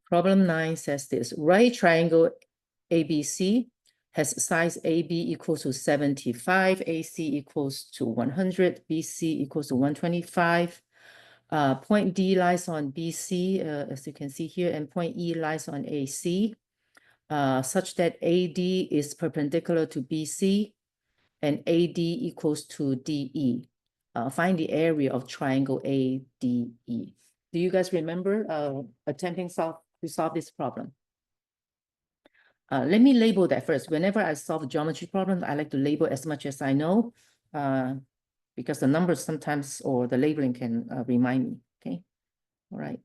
Problem 9 says this, right triangle ABC has size AB equals to 75, AC equals to 100, BC equals to 125. Point D lies on BC, as you can see here, and point E lies on AC, such that AD is perpendicular to BC and AD equals to DE. Find the area of triangle ADE. Do you guys remember attempting to solve this problem? Let me label that first. Whenever I solve a geometry problem, I like to label as much as I know, because the numbers sometimes, or the labeling can remind me, okay? All right.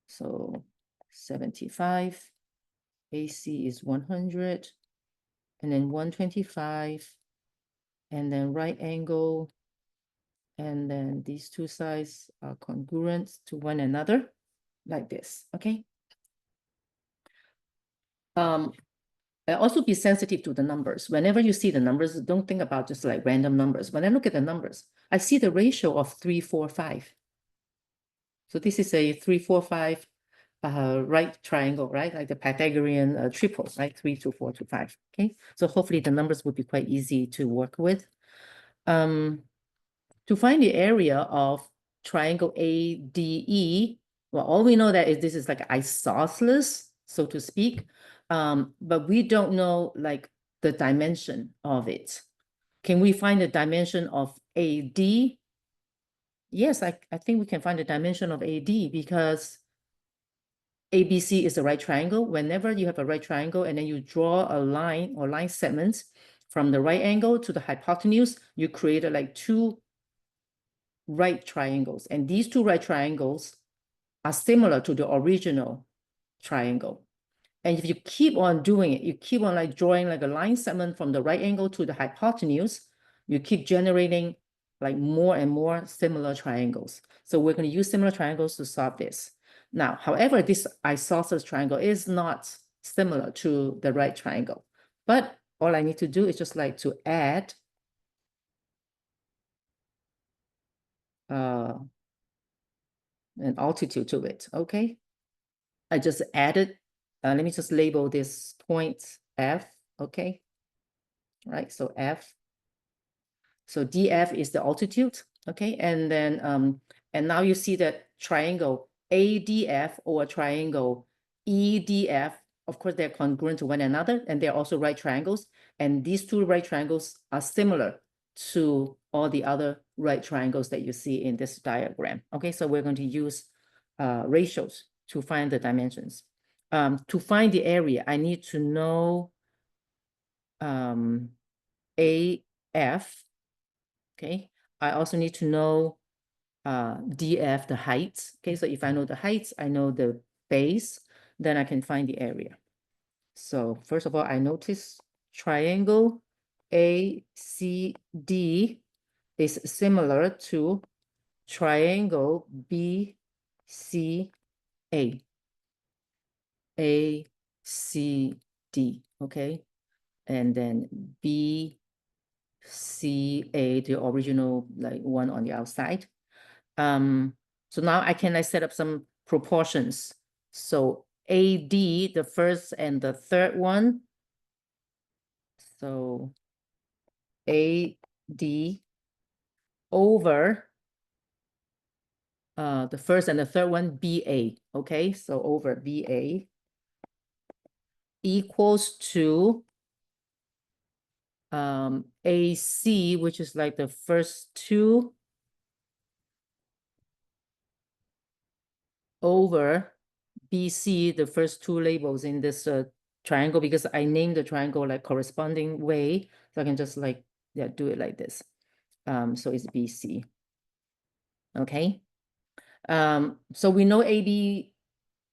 So 75, AC is 100, and then 125, and then right angle, and then these two sides are congruent to one another, like this, okay? Also be sensitive to the numbers. Whenever you see the numbers, don't think about just like random numbers. When I look at the numbers, I see the ratio of 3, 4, 5. So this is a 3, 4, 5 right triangle, right? Like the Pythagorean triple, right? 3, 2, 4, 2, 5. Okay. So hopefully the numbers will be quite easy to work with. To find the area of triangle ADE, well, all we know that is this is like isosceles, so to speak. But we don't know like the dimension of it. Can we find the dimension of AD? Yes, I think we can find the dimension of AD because ABC is a right triangle. Whenever you have a right triangle and then you draw a line or line segments from the right angle to the hypotenuse, you create like two right triangles. And these two right triangles are similar to the original triangle. And if you keep on doing it, you keep on like drawing like a line segment from the right angle to the hypotenuse, you keep generating like more and more similar triangles. So we're going to use similar triangles to solve this. Now, however, this isosceles triangle is not similar to the right triangle, but all I need to do is just like to add an altitude to it, okay? I just added, let me just label this point F, okay? Right, so F. So DF is the altitude, okay? And then, and now you see that triangle ADF or triangle EDF, of course, they're congruent to one another, and they're also right triangles. And these two right triangles are similar to all the other right triangles that you see in this diagram. Okay, so we're going to use ratios to find the dimensions. To find the area, I need to know AF. Okay, I also need to know DF, the height. Okay, so if I know the heights, I know the base, then I can find the area. So first of all, I notice triangle ACD is similar to triangle BCA. ACD, okay? And then BCA, the original like one on the outside. So now I can like set up some proportions. So AD, the first and the third one. So AD over the first and the third one, BA. Okay, so over BA equals to AC, which is like the first two over BC, the first two labels in this triangle, because I named the triangle like corresponding way. So I can just like, yeah, do it like this. So it's BC. Okay. So we know AB,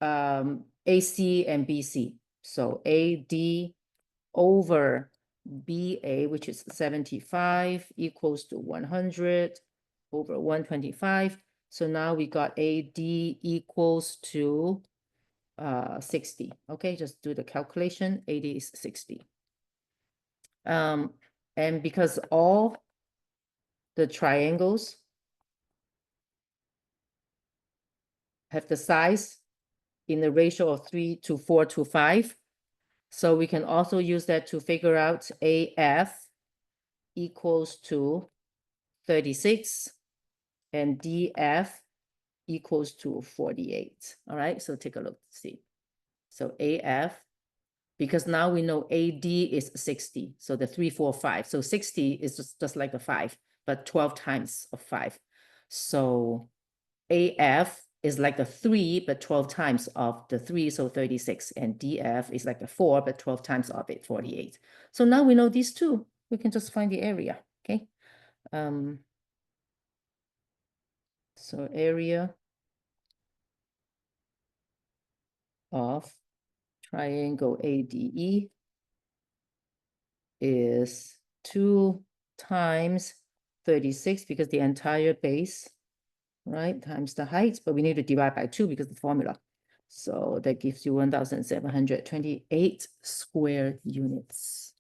AC and BC. So AD over BA, which is 75, equals to 100 over 125. So now we got AD equals to 60. Okay, just do the calculation. AD is 60. And because all the triangles have the size in the ratio of 3 to 4 to 5. So we can also use that to figure out AF equals to 36 and DF equals to 48. All right, so take a look, see. So AF, because now we know AD is 60. So the 3, 4, 5. So 60 is just like a 5, but 12 times of 5. So AF is like a 3, but 12 times of the 3, so 36. And DF is like a 4, but 12 times of it, 48. So now we know these two. We can just find the area, okay? So area of triangle ADE is 2 times 36 because the entire base, right, times the height, but we need to divide by 2 because the formula. So that gives you 1,728 square units.